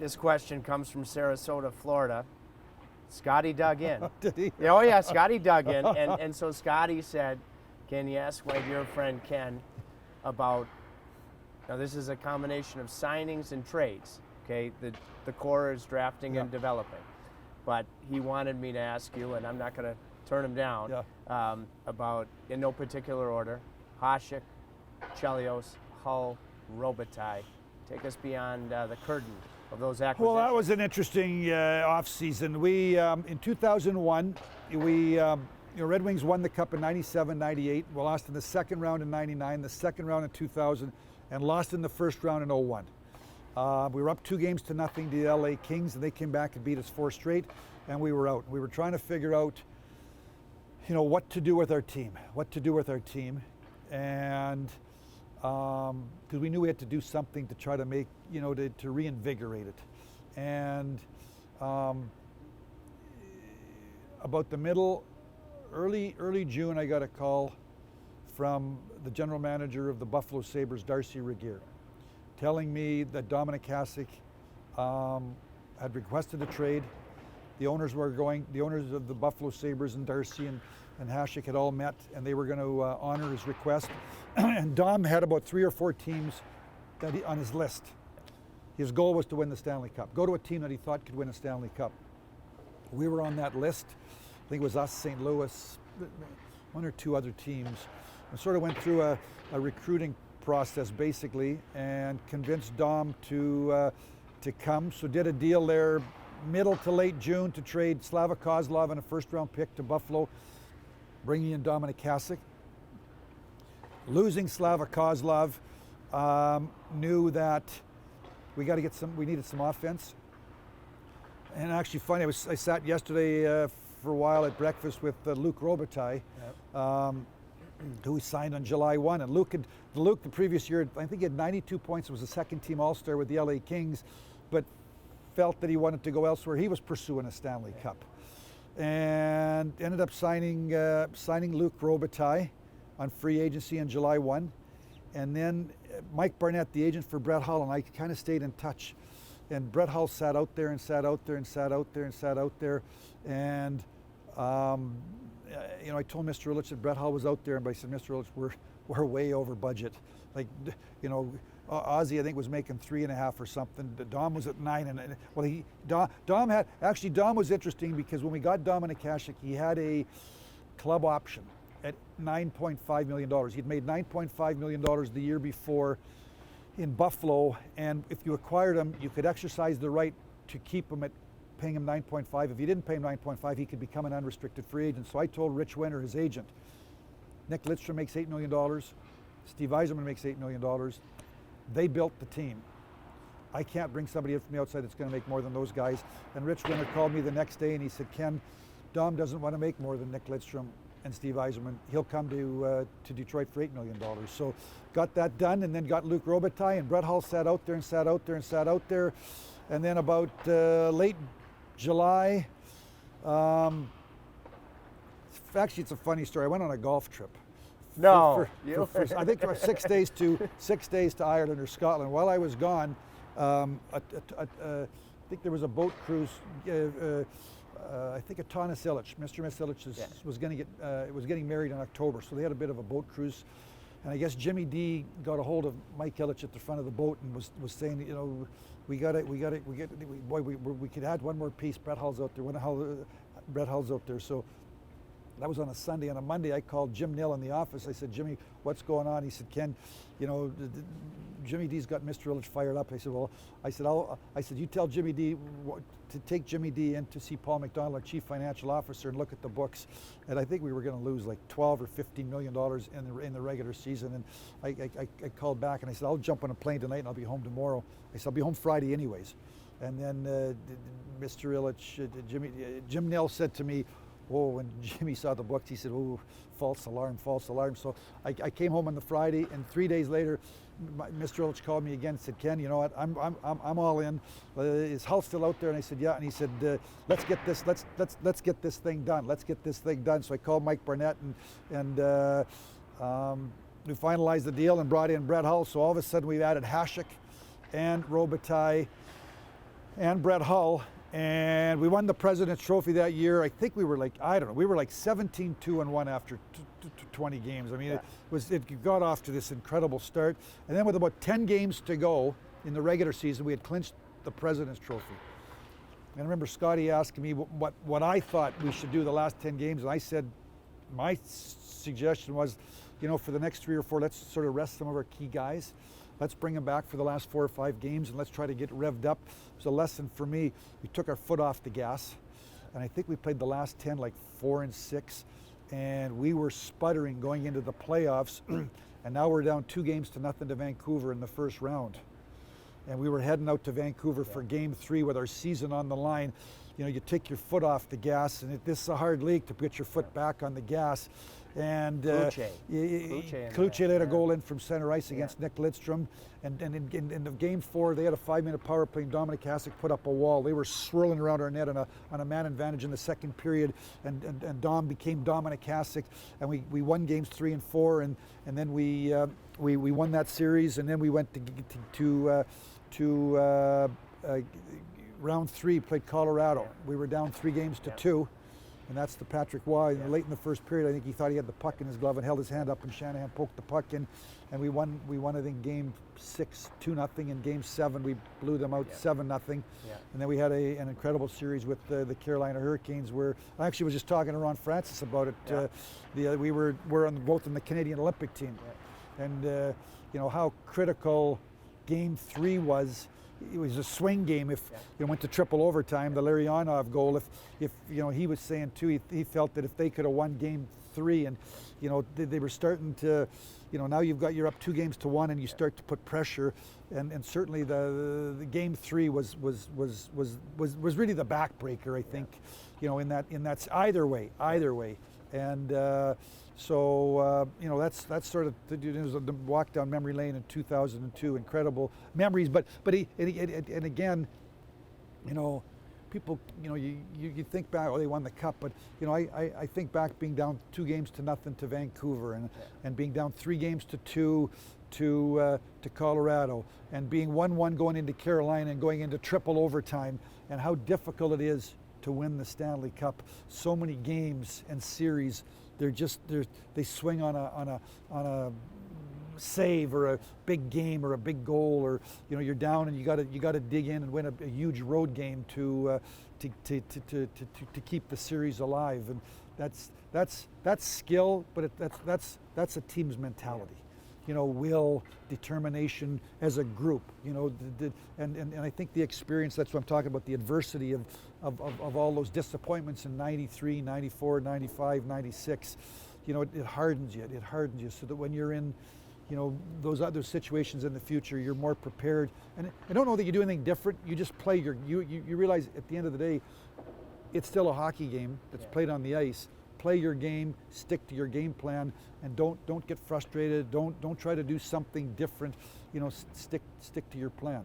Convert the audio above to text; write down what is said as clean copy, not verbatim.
This question comes from Sarasota, Florida. Scotty dug in. Did he? Yeah, oh yeah, Scotty dug in, and so Scotty said, "Can you ask my dear friend Ken about?" Now this is a combination of signings and trades. Okay, the core is drafting and developing, but he wanted me to ask you, and I'm not going to turn him down. About, in no particular order, Hasek, Chelios, Hull, Robitaille. Take us beyond the curtain of those acquisitions. Well, that was an interesting offseason. We, in 2001, Red Wings won the Cup in 97, 98. We lost in the second round in 99, the second round in 2000, and lost in the first round in 01. We were up 2-0 to the LA Kings, and they came back and beat us 4 straight, and we were out. We were trying to figure out, what to do with our team, and because we knew we had to do something to try to make, to reinvigorate it. And about the early June, I got a call from the general manager of the Buffalo Sabres, Darcy Regier, telling me that Dominic Hasek had requested a trade. The owners of the Buffalo Sabres and Darcy and Hasek had all met, and they were going to honor his request. And Dom had about 3 or 4 teams on his list. His goal was to win the Stanley Cup, go to a team that he thought could win a Stanley Cup. We were on that list. I think it was us, St. Louis, 1 or 2 other teams. I sort of went through a recruiting process basically, and convinced Dom to come. So did a deal there middle to late June to trade Slava Kozlov and a first-round pick to Buffalo, bringing in Dominic Hasek. Losing Slava Kozlov, knew that we needed some offense. And actually funny, I sat yesterday for a while at breakfast with Luc Robitaille, who we signed on July 1. And Luc, the previous year, I think he had 92 points, was a second-team All-Star with the LA Kings, but felt that he wanted to go elsewhere. He was pursuing a Stanley Cup. And ended up signing Luc Robitaille on free agency on July 1. And then Mike Barnett, the agent for Brett Hull, and I kind of stayed in touch. And Brett Hull sat out there and sat out there and sat out there and sat out there. And I told Mr. Ilitch that Brett Hull was out there, and I said, Mr. Ilitch, we're way over budget. Like, Ozzy, I think, was making 3.5 or something. Dom was at 9, and Dom was interesting because when we got Dominic Hasek, he had a club option at $9.5 million. He'd made $9.5 million the year before in Buffalo, and if you acquired him, you could exercise the right to keep him at paying him 9.5. If you didn't pay him 9.5, he could become an unrestricted free agent. So I told Rich Winter, his agent, Nick Lidstrom makes $8 million, Steve Yzerman makes $8 million. They built the team. I can't bring somebody in from the outside that's going to make more than those guys. And Rich Winter called me the next day and he said, Ken, Dom doesn't want to make more than Nick Lidstrom and Steve Yzerman. He'll come to Detroit for $8 million. So got that done, and then got Luc Robitaille, and Brett Hull sat out there and sat out there and sat out there. And then about late July, actually it's a funny story. I went on a golf trip. No, I think it was 6 days to Ireland or Scotland. While I was gone, I think there was a boat cruise. I think Atanas Illich, Mr. and Miss Illich was getting married in October, so they had a bit of a boat cruise. And I guess Jimmy D got a hold of Mike Illich at the front of the boat and was saying, we could add one more piece. Brett Hull's out there. Brett Hull's out there. So that was on a Sunday. On a Monday, I called Jim Nill in the office. I said, Jimmy, what's going on? He said, Ken, Jimmy D's got Mr. Illich fired up. I said, well, I said, you tell Jimmy D to take Jimmy D in to see Paul McDonald, our chief financial officer, and look at the books. And I think we were going to lose like $12 or $15 million in the regular season. And I called back and I said, I'll jump on a plane tonight and I'll be home tomorrow. I said, I'll be home Friday anyways. And then Mr. Illich, Jim Nill said to me, oh, when Jimmy saw the books, he said, oh, false alarm, false alarm. So I came home on the Friday, and 3 days later, Mr. Illich called me again and said, Ken, you know what, I'm all in. Is Hull still out there? And I said, yeah. And he said, let's get this thing done. Let's get this thing done. So I called Mike Barnett, and we finalized the deal and brought in Brett Hull. So all of a sudden we've added Hasek and Robitaille and Brett Hull, and we won the President's Trophy that year. I think we were like, I don't know, we were like 17-2-1 after 20 games. I mean, it got off to this incredible start. And then with about 10 games to go in the regular season, we had clinched the President's Trophy. And I remember Scotty asking me what I thought we should do the last 10 games, and I said, my suggestion was, you know, for the next 3 or 4, let's sort of rest some of our key guys. Let's bring them back for the last 4 or 5 games, and let's try to get revved up. It was a lesson for me. We took our foot off the gas, and I think we played the last 10 like 4-6, and we were sputtering going into the playoffs, and now we're down 2-0 to Vancouver in the first round. And we were heading out to Vancouver for Game 3 with our season on the line. You know, you take your foot off the gas, and this is a hard league to put your foot back on the gas. And Kluche let a goal in from center ice against Nick Lidstrom. And in the Game 4, they had a 5-minute power play, and Dominic Hasek put up a wall. They were swirling around our net on a man advantage in the second period, and Dom became Dominic Hasek, and we won Games 3 and 4, and then we won that series, and then we went to round 3, played Colorado. We were down 3-2, and that's the Patrick Waugh. Late in the first period, I think he thought he had the puck in his glove and held his hand up, and Shanahan poked the puck in, and we won. I think Game 6 2-0. In Game 7, we blew them out 7-0. And then we had an incredible series with the Carolina Hurricanes, where I actually was just talking to Ron Francis about it. We're both in the Canadian Olympic team, and you know how critical Game 3 was. It was a swing game. If you went to triple overtime, the Larionov goal. If you know, he was saying too, he felt that if they could have won Game 3, and you know they were starting to, you know, now you're up 2-1, and you start to put pressure, and certainly the Game 3 was really the backbreaker. I think, you know, in that either way, and. So you know, that's sort of the walk down memory lane in 2002. Incredible memories, but and again, you know, people, you know, you think back, oh, they won the cup, but you know, I think back being down 2-0 to Vancouver, and being down 3-2 to Colorado, and being 1-1 going into Carolina and going into triple overtime, and how difficult it is to win the Stanley Cup. So many games and series. They swing on a save or a big game or a big goal, or you know, you're down and you got to dig in and win a huge road game to keep the series alive. And that's skill, but that's a team's mentality. You know, will, determination as a group, you know, and I think the experience, that's what I'm talking about, the adversity of all those disappointments in 93, 94, 95, 96, you know, it hardens you so that when you're in, you know, those other situations in the future, you're more prepared. And I don't know that you do anything different, you just play you realize at the end of the day, it's still a hockey game that's played on the ice. Play your game, stick to your game plan, and don't get frustrated. Don't try to do something different. You know, stick to your plan.